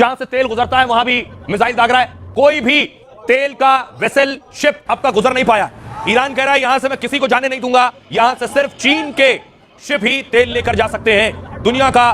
जहां से तेल गुजरता है वहां भी मिसाइल दाग रहा है। कोई भी तेल का वेसल शिप अब तक गुजर नहीं पाया। ईरान कह रहा है यहां से मैं किसी को जाने नहीं दूंगा, यहां से सिर्फ चीन के शिप ही तेल लेकर जा सकते हैं। दुनिया का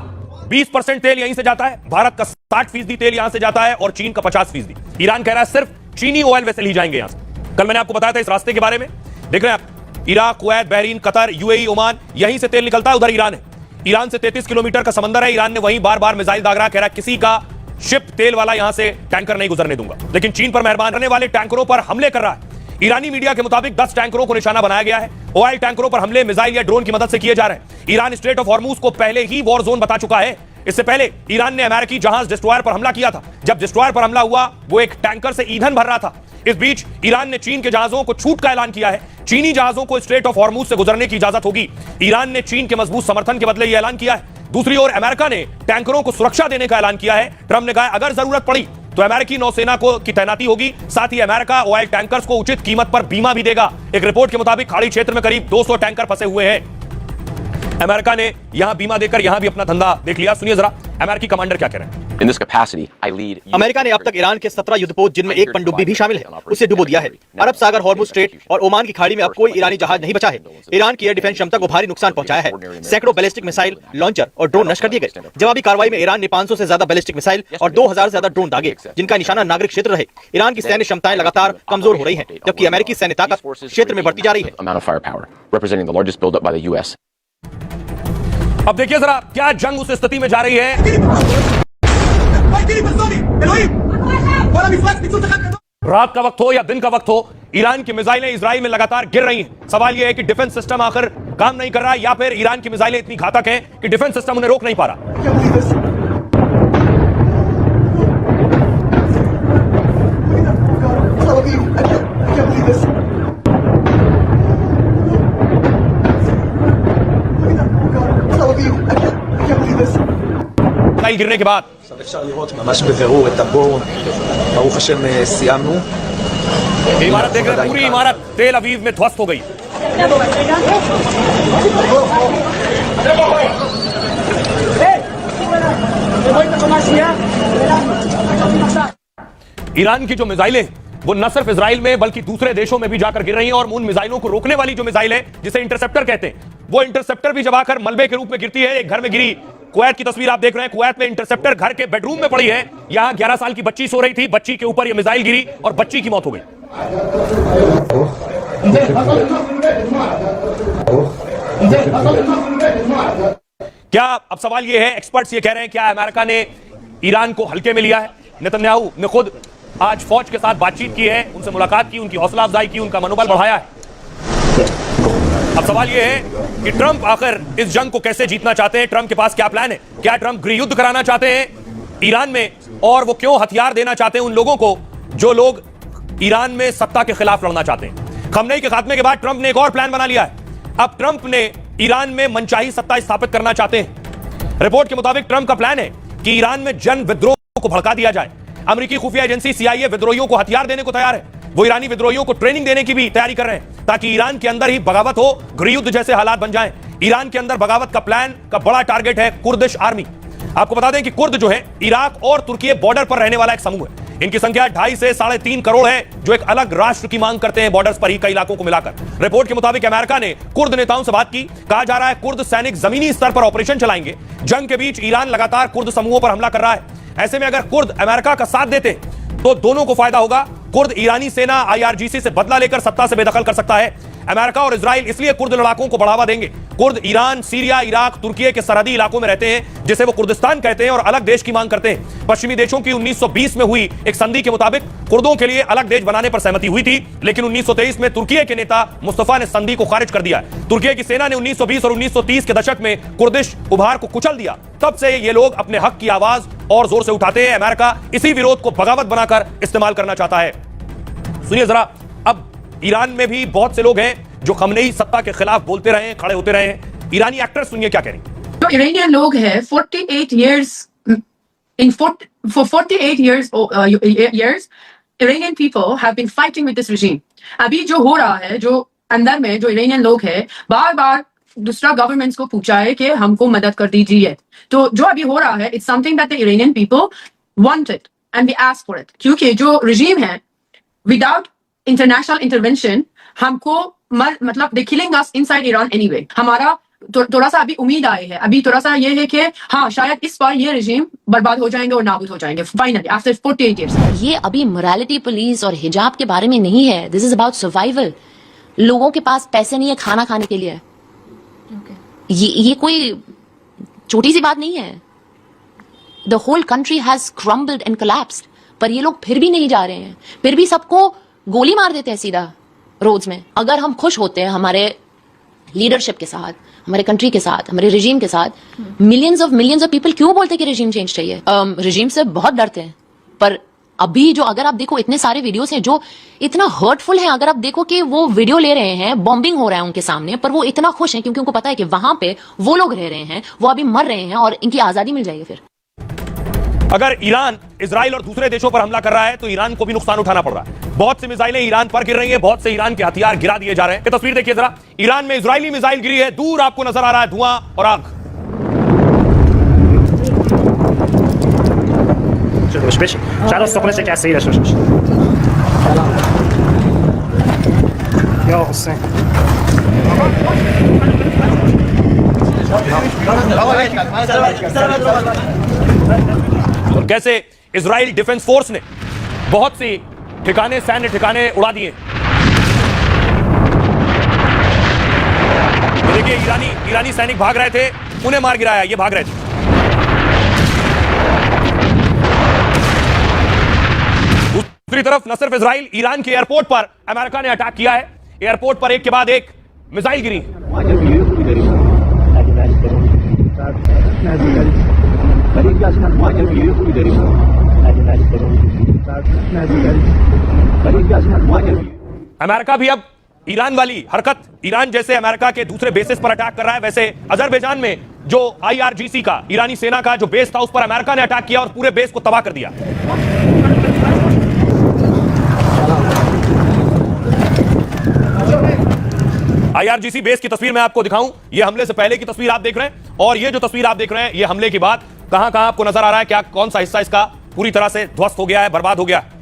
20% तेल यहीं से जाता है, भारत का 60% तेल यहां से जाता है और चीन का 50%। ईरान कह रहा है सिर्फ चीनी ऑयल वेसल ही जाएंगे यहां से। कल मैंने आपको बताया था इस रास्ते के बारे में, देख रहे हैं आप, Iraq, Kuwait, Bahrain, Qatar, UAE, Oman, यहीं से तेल निकलता है। उधर ईरान है, ईरान से 33 किलोमीटर का समंदर है। ईरान ने वहीं बार बार मिसाइल दाग रहा, कह रहा है किसी का शिप तेल वाला यहां से टैंकर नहीं गुजरने दूंगा। लेकिन चीन पर मेहरबान रहने वाले टैंकरों पर हमले कर रहा है। ईरानी मीडिया के मुताबिक 10 टैंकरों को निशाना बनाया गया है। ऑयल टैंकरों पर हमले मिसाइल या ड्रोन की मदद से किए जा रहे हैं। ईरान स्ट्रेट ऑफ हॉर्मूज को पहले ही वॉर जोन बता चुका है। इससे पहले ईरान ने अमेरिकी जहाज डिस्ट्रॉयर पर हमला किया था। जब डिस्ट्रॉयर पर हमला हुआ वो एक टैंकर से ईंधन भर रहा था। इस बीच ईरान ने चीन के जहाजों को छूट का ऐलान किया है। चीनी जहाजों को स्ट्रेट ऑफ हॉर्मूज से गुजरने की इजाजत होगी। ईरान ने चीन के मजबूत समर्थन के बदले यह ऐलान किया है। दूसरी ओर अमेरिका ने टैंकरों को सुरक्षा देने का ऐलान किया है। ट्रंप ने कहा अगर जरूरत पड़ी तो अमेरिकी नौसेना की तैनाती होगी। साथ ही अमेरिका ऑयल टैंकर्स को उचित कीमत पर बीमा भी देगा। एक रिपोर्ट के मुताबिक खाड़ी क्षेत्र में करीब 200 टैंकर फंसे हुए हैं। अमेरिका ने यहां बीमा देकर यहां भी अपना धंधा देख लिया। सुनिए जरा अमेरिकी कमांडर क्या कह रहे हैं। In this capacity, I lead America ने अब तक ईरान के 17 युद्धपोत, जिनमें एक पनडुब्बी भी शामिल है, उसे डुबो दिया है। अरब सागर, हॉर्मुज स्ट्रेट और ओमान की खाड़ी में अब कोई ईरानी जहाज नहीं बचा है। ईरान की एयर डिफेंस क्षमता को भारी नुकसान पहुंचाया है। सैकड़ों बैलिस्टिक मिसाइल, लॉन्चर और ड्रोन नष्ट कर दिए गए। जवाबी कार्रवाई में ईरान ने 500 से ज्यादा बैलिस्टिक मिसाइल और 2000 से ज्यादा ड्रोन दागे, जिनका निशाना नागरिक क्षेत्र रहे। ईरान की सैन्य क्षमताएं लगातार कमजोर हो रही हैं, जबकि अमेरिकी सैन्य ताकत क्षेत्र में बढ़ती जा रही है। amount of firepower, representing the largest buildup by the U.S. अब देखिए जरा क्या जंग उस स्थिति में जा रही है। रात का वक्त हो या दिन का वक्त हो, ईरान की मिसाइलें इजराइल में लगातार गिर रही हैं। सवाल यह है कि डिफेंस सिस्टम आखिर काम नहीं कर रहा है या फिर ईरान की मिसाइलें इतनी घातक हैं कि डिफेंस सिस्टम उन्हें रोक नहीं पा रहा। मिसाइल गिरने के बाद אפשר לראות ממש בבירור את הבור, ברוך השם סיימנו. इमारत देख रहे हैं, पूरी इमारत तेल अवीव में ध्वस्त हो गई। ईरान की जो मिसाइलें वो न सिर्फ इजराइल में बल्कि दूसरे देशों में भी जाकर गिर रही हैं और उन मिसाइलों को रोकने वाली जो मिसाइल है जिसे इंटरसेप्टर कहते हैं, वो इंटरसेप्टर भी जब आकर मलबे के रूप में गिरती है। एक घर में गिरी, कुवैत की तस्वीर आप देख रहे हैं। कुवैत में इंटरसेप्टर घर के बेडरूम में पड़ी है। यहां 11 साल की बच्ची सो रही थी, बच्ची के ऊपर यह मिसाइल गिरी और बच्ची की मौत हो गई। क्या अब सवाल यह है, एक्सपर्ट्स ये कह रहे हैं क्या अमेरिका ने ईरान को हल्के में लिया है? नेतन्याहू ने खुद आज फौज के साथ बातचीत की है, उनसे मुलाकात की, उनकी हौसला अफजाई की, उनका मनोबल बढ़ाया है। अब सवाल यह है कि ट्रंप आखिर इस जंग को कैसे जीतना चाहते हैं? ट्रंप के पास क्या प्लान है? क्या ट्रंप गृह युद्ध कराना चाहते हैं ईरान में? और वो क्यों हथियार देना चाहते हैं उन लोगों को जो लोग ईरान में सत्ता के खिलाफ लड़ना चाहते हैं? खमनेई के खात्मे के बाद ट्रंप ने एक और प्लान बना लिया है। अब ट्रंप ने ईरान में मनचाही सत्ता स्थापित करना चाहते हैं। रिपोर्ट के मुताबिक ट्रंप का प्लान है कि ईरान में जन विद्रोह को भड़का दिया जाए। अमेरिकी खुफिया एजेंसी CIA विद्रोहियों को हथियार देने को तैयार है। वो ईरानी विद्रोहियों को ट्रेनिंग देने की भी तैयारी कर रहे हैं ताकि ईरान के अंदर ही बगावत हो, गृह युद्ध जैसे हालात बन जाएं। ईरान के अंदर बगावत का प्लान का बड़ा टारगेट है कुर्दिश आर्मी। आपको बता दें कि कुर्द जो है इराक और तुर्की बॉर्डर पर रहने वाला एक समूह है। इनकी संख्या 2.5 से 3.5 करोड़ है, जो एक अलग राष्ट्र की मांग करते हैं बॉर्डर्स पर ही कई इलाकों को मिलाकर। रिपोर्ट के मुताबिक अमेरिका ने कुर्द नेताओं से बात की। कहा जा रहा है कुर्द सैनिक जमीनी स्तर पर ऑपरेशन चलाएंगे। जंग के बीच ईरान लगातार कुर्द समूहों पर हमला कर रहा है। ऐसे में अगर कुर्द अमेरिका का साथ देते तो दोनों को फायदा होगा। कुर्द ईरानी सेना IRGC से बदला लेकर सत्ता से बेदखल कर सकता है। अमेरिका और इजराइल इसलिए कुर्द लड़ाकों को बढ़ावा देंगे। कुर्द ईरान, सीरिया, इराक, तुर्की के सरहदी इलाकों में रहते हैं जिसे वो कुर्दिस्तान कहते हैं और अलग देश की मांग करते हैं। पश्चिमी देशों की 1920 में हुई एक संधि के मुताबिक कुर्दों के लिए अलग देश बनाने पर सहमति हुई थी, लेकिन 1923 में तुर्की के नेता मुस्तफा ने संधि को खारिज कर दिया। तुर्की की सेना ने 1920 और 1930 के दशक में कुर्दिश उभार को कुचल दिया। तब से ये लोग अपने हक की आवाज और जोर से उठाते हैं। अमेरिका इसी विरोध को बगावत बनाकर इस्तेमाल करना चाहता है। सुनिए जरा, अब ईरान में भी बहुत से लोग हैं जो खमनेई सत्ता के खिलाफ बोलते रहे, खड़े होते रहे हैं। ईरानी एक्टर सुनिए क्या कह रही हैं। जो इरानियन लोग हैं 48 years for 48 years Iranian people have been fighting with this regime. अभी जो हो रहा है, जो अंदर में जो इरानियन लोग हैं बार बार दूसरा गवर्नमेंट्स को पूछा है कि हमको मदद कर दीजिए। तो जो अभी हो रहा है, it's something that the Iranian people want it and we ask for it. क्योंकि जो regime है, without international intervention, हमको मतलब they killing us inside Iran anyway. हमारा थोड़ा सा अभी उम्मीद आई है, अभी थोड़ा सा ये है कि हाँ शायद इस बार ये regime बर्बाद हो जाएंगे और नाबूद हो जाएंगे फाइनली आफ्टर 48 years. ये अभी मोरालिटी पुलिस और हिजाब के बारे में नहीं है. This is about survival. लोगों के पास पैसे नहीं है खाना खाने के लिए. ये कोई छोटी सी बात नहीं है. The whole country has crumbled and collapsed. पर ये लोग फिर भी नहीं जा रहे हैं. फिर भी सबको गोली मार देते हैं सीधा रोड्स में. अगर हम खुश होते हैं हमारे लीडरशिप के साथ, हमारे कंट्री के साथ, हमारे रिजीम के साथ, मिलियंस ऑफ पीपल क्यों बोलते हैं कि रिजीम चेंज चाहिए? रिजीम से बहुत डरते हैं. पर अभी जो अगर आप देखो इतने सारे वीडियोस हैं जो इतना हर्टफुल हैं. अगर आप देखो कि वो वीडियो ले रहे हैं, बॉम्बिंग हो रहा है उनके सामने, पर वो इतना खुश हैं क्योंकि उनको पता है कि वहां पे वो लोग रह रहे हैं, वो अभी मर रहे हैं और इनकी आजादी मिल जाएगी. फिर अगर ईरान इजराइल और दूसरे देशों पर हमला कर रहा है तो ईरान को भी नुकसान उठाना पड़ रहा है. बहुत सी मिसाइलें ईरान पर गिर रही हैं, बहुत से ईरान के हथियार गिरा दिए जा रहे हैं. ये तस्वीर देखिए जरा. ईरान में इजरायली मिसाइल गिरी है, दूर आपको नजर आ रहा है धुआं और आग. Shadow stop let's get see this. Yo, sim. और कैसे इजराइल डिफेंस फोर्स ने बहुत सी ठिकाने, सैन्य ठिकाने उड़ा दिए. देखिए ईरानी सैनिक भाग रहे थे, उन्हें मार गिराया. ये भाग रहे थे. दूसरी तरफ न सिर्फ इजराइल, ईरान के एयरपोर्ट पर अमेरिका ने अटैक किया है. एयरपोर्ट पर एक के बाद एक मिसाइल गिरी. अमेरिका भी अब ईरान वाली हरकत, ईरान जैसे अमेरिका के दूसरे बेसिस पर अटैक कर रहा है. वैसे अजरबैजान में जो IRGC का, ईरानी सेना का जो बेस था, उस पर अमेरिका ने अटैक किया और पूरे बेस को तबाह कर दिया. IRGC बेस की तस्वीर मैं आपको दिखाऊं. यह हमले से पहले की तस्वीर आप देख रहे हैं और ये जो तस्वीर आप देख रहे हैं ये हमले के बाद कहां कहां आपको नजर आ रहा है. क्या कौन सा हिस्सा इसका पूरी तरह से ध्वस्त हो गया है, बर्बाद हो गया है.